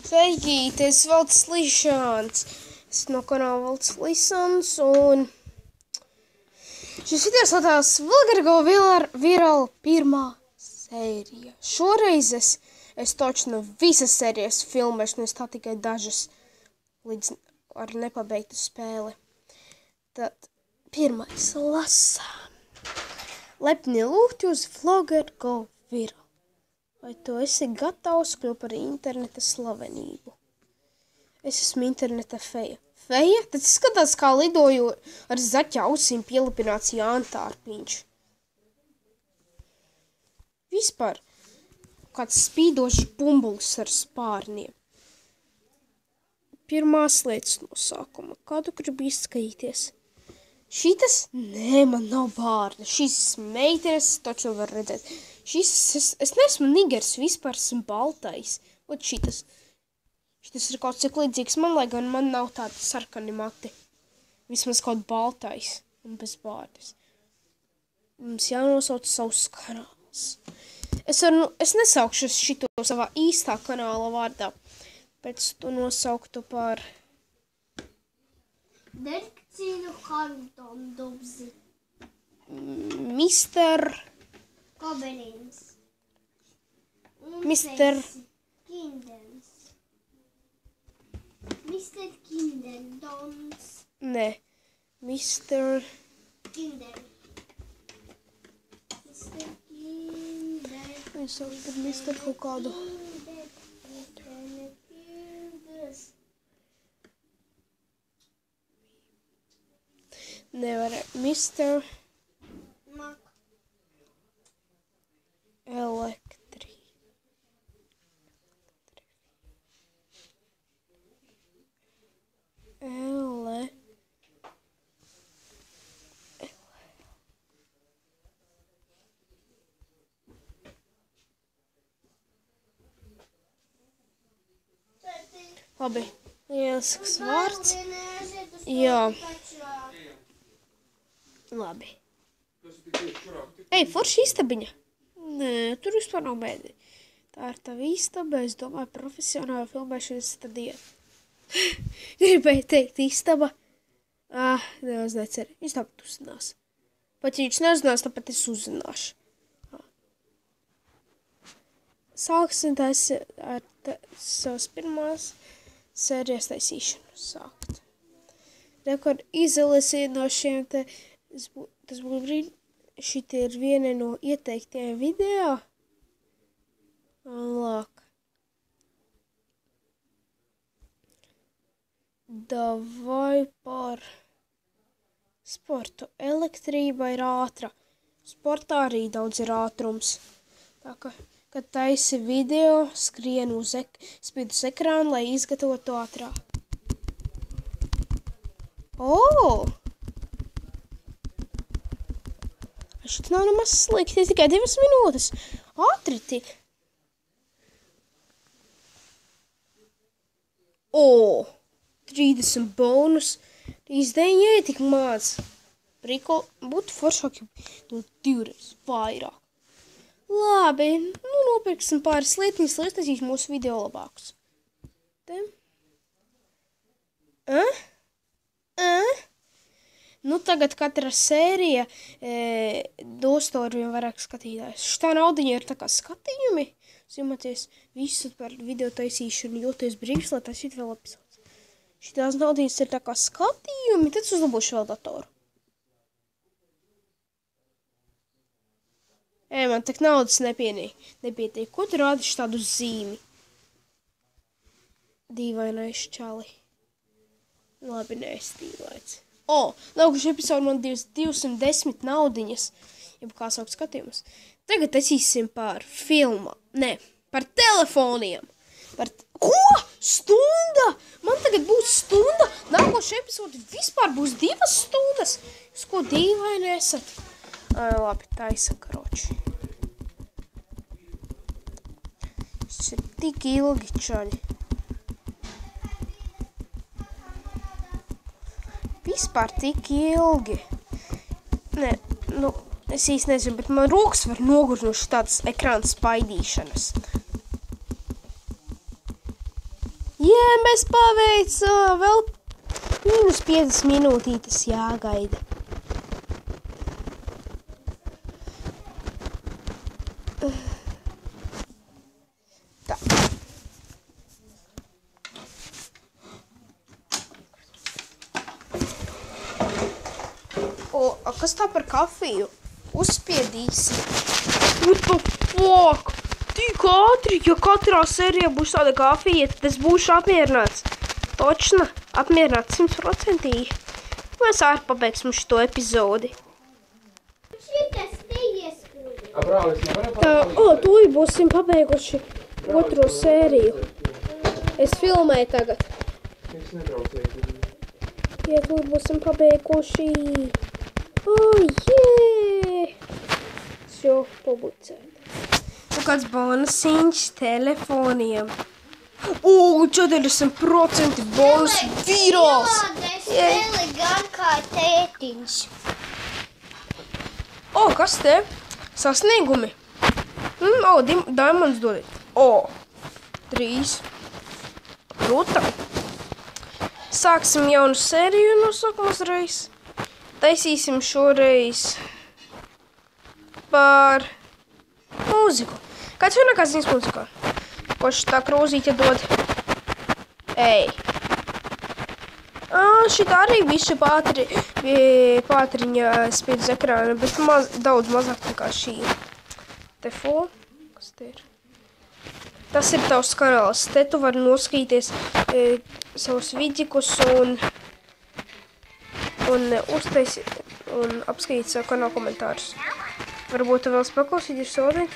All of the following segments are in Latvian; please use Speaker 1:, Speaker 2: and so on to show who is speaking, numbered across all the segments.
Speaker 1: Sveiki, es Valds Lišāns. Es no kanāla Valds Lišāns, un šis video slētās Vilgargo Viral pirmā sērija. Šoreiz es toču no visas sērijas filmēšu, un es tā tikai dažas līdz ar nepabeigtu spēli. Tad pirmais lasām. Lepni lūgti uz Vilgargo Viral. Vai tu esi gatavs kļūt par interneta slavenību? Es esmu interneta feja. Feja? Tas izskatās kā lidoju ar zaķa ausīm pielipināts Jāntārpiņš. Vispār kāds spīdošs bumbulis ar spārniem. Pirmās lietas nosākuma. Kādu gribi izskatīties? Šitas? Nē, man nav bārda. Šīs meitenes taču var redzēt. Es neesmu nigers, vispār esmu baltais. Ot šitas. Šitas ir kaut cik līdzīgs man, lai gan man nav tādi sarkani mati. Vismaz kaut baltais un bez bārdas. Mums jānosauc savus kanālus. Es nesaukšu šito savā īstā kanāla vārdā. Pēc to nosauktu par...
Speaker 2: Derkcīnu Harrington Dubzi.
Speaker 1: Mister...
Speaker 2: Kobelins.
Speaker 1: Mister...
Speaker 2: Kindens. Mister Kindendons.
Speaker 1: Nē. Mister...
Speaker 2: Kinder. Mister Kinder.
Speaker 1: Es saucu par Mister kaut kādu. Nevar. Mister...
Speaker 2: Mak.
Speaker 1: Elektri. Labi. Lielisks vārds. Jā. Labi. Ei, forši istabiņa. Nē, tur vispār nav bēdi. Tā ir tava istaba, es domāju, profesionāla filmēšanas stadija. Gribēju teikt istaba. Nemaz neceri. Viņš tāpat uzzinās. Pat ja viņš neuzzinās, tāpat es uzzināšu. Sāksim ar savas pirmās sērijas taisīšanu sākt. Rekord izolēsiet no šiem te, tas būtu brīdi. Šitie ir viena no ieteiktajiem video. Lāk. Davai par sportu. Elektrība ir ātra. Sportā arī daudz ir ātrums. Tā ka, kad taisi video, skrien spīd uz ekrānu, lai izgatavotu ātrāk. Šit nav nemaz slikti, tikai 2 minūtes. Ātri tik. 30 bonus. 39 tik maz. Priko būtu foršāk, ja 2 reizes vairāk. Labi, nopirksim pāris lietiņas, lai iztaisīšu mūsu video labākus. Te. Tagad katra sērija dos to ar vien vairāk skatītājus. Šitā naudiņa ir tā kā skatījumi. Zīmoties visu par video taisīšanu, jūties brīvs, lai taisītu vēl epizodes. Šitās naudiņas ir tā kā skatījumi, tad uzlabošu vēl datoru. Man tak naudas nepietiek. Ko tu rādiši tādu zīmi? Dīvainais čali. Labi, neestīlaits. Nākuši epizodi man 210 naudiņas, jeb kā saukt skatījumus. Tagad taisīsim par filmu. Nē, par telefoniem. Ko? Stunda? Man tagad būs stunda? Nākoši epizodi vispār būs 2 stundas. Jūs ko dīvaini esat? Labi, taisa karoči. Šis ir tik ilgi, čaļi. Vispār tik ilgi. Nē, es īsti nezinu, bet man rokas var nogurt no šitādas ekrāna spaidīšanas. Jā, mēs paveicām, vēl minus 5 minūtītes jāgaida. Tā. Kas tā par kafiju? Uzspiedīsi. What the fuck? Tik ātri, ja katrā sērijā būs tāda kafija, tad es būšu apmierināts. Točna, apmierināts 100%. Mēs arī pabeigsim šo epizodi.
Speaker 2: Šitas neieskrūja.
Speaker 1: Tūlīt būsim pabeiguši otro sēriju. Es filmēju tagad. Ja tūlīt būsim pabeiguši. Jē! Es jau publicēju. Kāds bonusiņš telefoniem. 40% bonus virals.
Speaker 2: Es spēli gan kā tētiņš.
Speaker 1: Kas te? Sasniegumi. Diamonds dodiet. 3. Krūtā. Sāksim jaunu sēriju no sākuma uzreiz. Taisīsim šoreiz par mūziku. Kāds vienākās ziņas mūzikā? Koš tā krūzīte dod? Šitā arī bišķi pātriņa spiedz ekrāna, bet daudz mazāk nekā šī. Tefo? Kas te ir? Tas ir tavs kanāls. Te tu vari noskatīties savus vidikus un uztaisīt un apskatīt savu kanālu komentārus. Varbūt tu vēl paklausīties sodīt.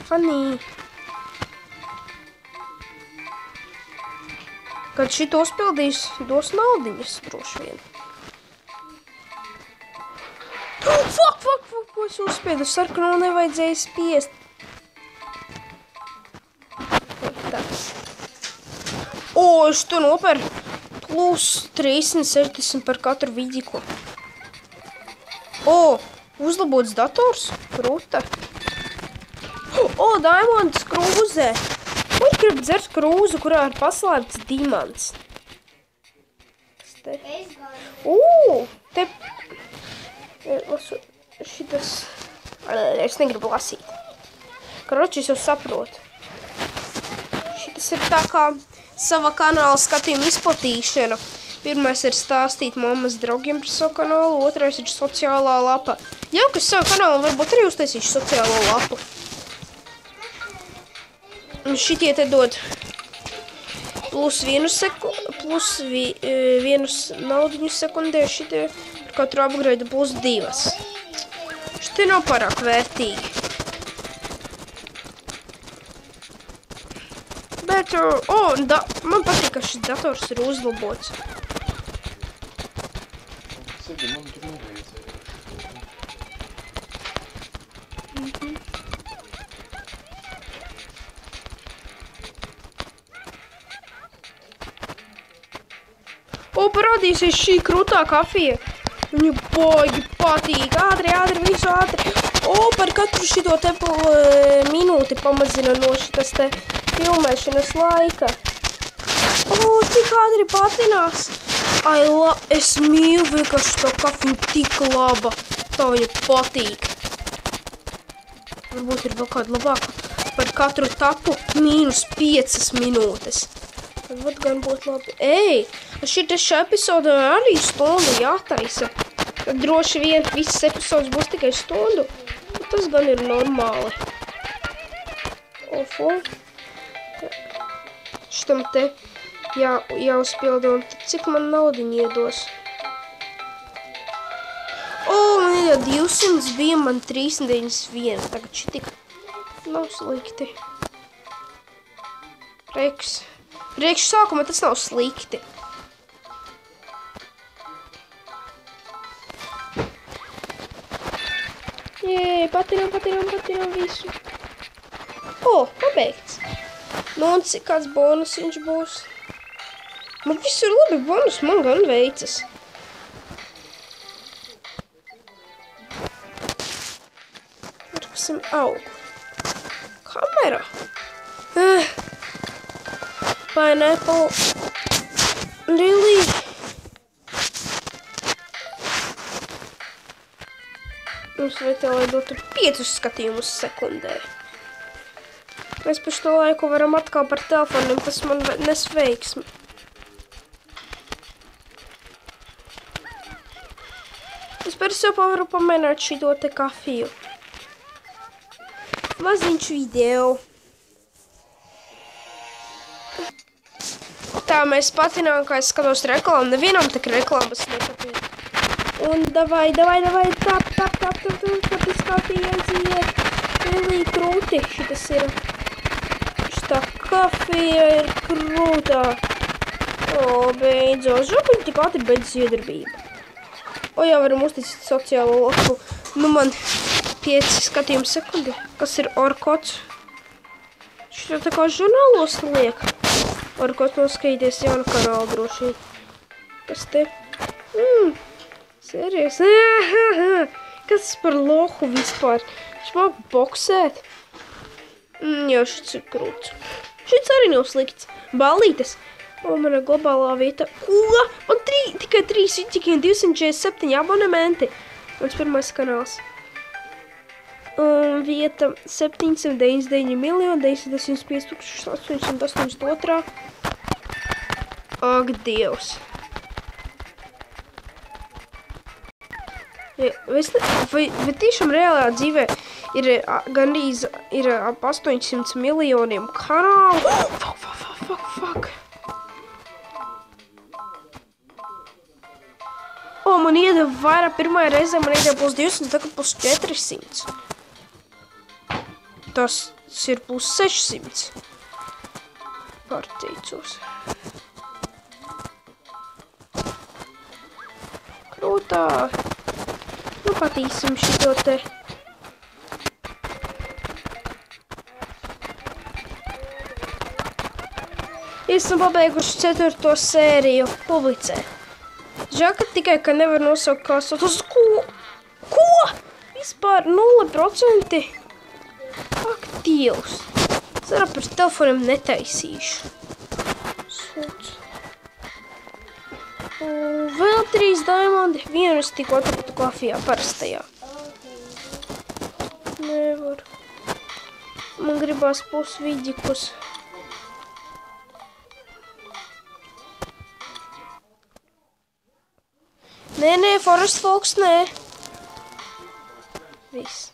Speaker 1: Funny. Kad šito uzpildīs, dos naudiņas droši vien. Fuck, ko es uzspiedu? Sarkanu nevajadzēja spiest. Tā. Es to noperu. Plus 360 par katru vidiku. Uzlabots dators. Krūta. Diamonds krūzē. Kurš grib dzert krūzu, kurā ir paslēpts dimants? Kas te? Te... Šitas... Es negribu lasīt. Kroči, es jau saprotu. Šitas ir tā kā sava kanāla skatījuma izplatīšana. Pirmais ir stāstīt mammas draugiem par savu kanālu, otrais ir sociālā lapa. Jā, kas savu kanālu varbūt arī uztaisīšu sociālo lapu. Un šitie te dod plus vienu naudiņu sekundē, šitie par katru upgrade plus 2. Šitie nav pārāk vērtīgi. Bet, man patīk, ka šis dators ir uzlabots. Parādīsies šī krūtā kafija. Viņu baigi patīk. Ātri, visu ātri. Par katru šito te minūti pamazina no šitas te filmēšanas laika. Tik ātri patinās. Es mīlu vienkārši to kafiju tik laba. Tā viņa patīk. Varbūt ir vēl kāda labāka. Par katru tapu minus 5 minūtes. Tad gan būtu labi. Šī trešā epizode arī stundu jātaisa. Tad droši vien visas epizodes būs tikai stundu. Tas gan ir normāli. Šitam te jāuzpilda un cik man naudiņi iedos. Man ir 200 bija, man 391. Tagad šitik nav slikti. Priekš sākuma tas nav slikti. Patinām visu. Pabeigts. Un cik kāds bonus viņš būs? Man visur labi bonus, man gan veicas. Varksim augu. Kamera. Pineapple Lily. Mums vietā, lai dotu 5 skatījumus sekundē. Mēs pa šo laiku varam atkal par telefoniem, tas man nes veiksmi. Es pēc jau varu pamēģināt šito te kafiju. Maziņš video. Tā mēs patinām, kā es skatos reklāmu. Nevienam tak reklāmas nepatīk. Un davai, tap, tas kafija aiziet. Lilī krūti, šitas ir. Šitā kafija ir krūtā. O, beidzos. Žokuņi tik ātri beidz iedarbību. O, jā, varam uzticīt sociālo loku. Nu, man 5 skatījumi sekundi. Kas ir Orkots? Šitā tā kā žurnālos liek. Orkots noskatīties jaunu kanālu droši. Kas te? Serijas? Kas tas par lohu vispār? Viņš māk boksēt? Jā, šits ir krūts. Šits arī nav slikts. Ballītes. O, mana globālā vieta. Ko? Man tikai 3 vidžikiem 247 abonementi. Mans pirmais kanāls. Vieta 799 995 882. Ak, Dievs. Vai tiešām reālā dzīvē ir gandrīz ap 800 miljoniem kanālu? Fuck. O, man iedeva vairāk pirmajā reizē, man iedeva plus 200, tagad plus 400. Tas ir plus 600. Pārteicos. Krūtā. Nu, patīsim šito te. Esmu pabeiguši 4. sēriju publicē. Žēl, ka tikai, ka nevar nosaukt kā sauc. Ko? Vispār 0%? Ak, Dievs. Es arī par telefoniem netaisīšu. Sūds. Vēl 3 diamondi. Vienu es tikko atradu kafijā parastajā. Nevar. Man gribās pusvidžikus. Nē, Forest Folks, nē. Viss.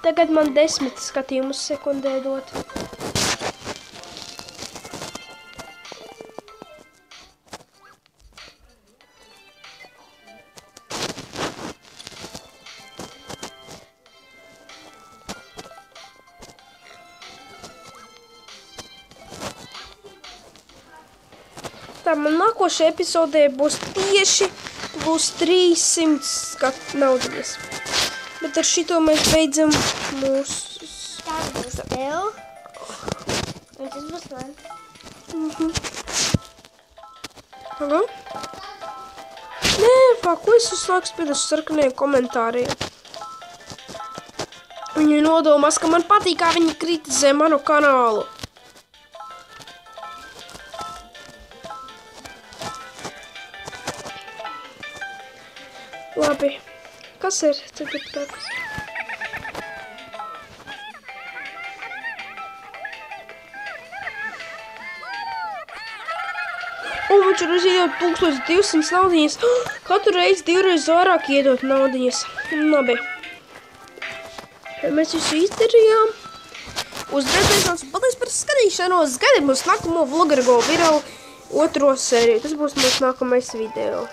Speaker 1: Tagad man 10 skatījumus sekundē dot. Tā, man nākošajā epizodē būs tieši plus 300 naudiņas. Bet ar šito mēs beidzam mūsu...
Speaker 2: Tā būs tev. Un tas būs man.
Speaker 1: Halo? Nē, ko es uzsāku pēc sarkaniem komentāriem? Viņi nodomās, ka man patīk, kā viņi kritizē manu kanālu. Labi, kas ir tagad tāds? Un viņš ir iedot 1200 naudiņas. Katru reizi 2 reizes vairāk iedot naudiņas. Labi. Mēs visu izdarījām. Uz redzēšanos, paldies par skatīšanos. Gaidiet mūsu nākamo vlogaru Go Viral 2. sēriju. Tas būs mūsu nākamais video.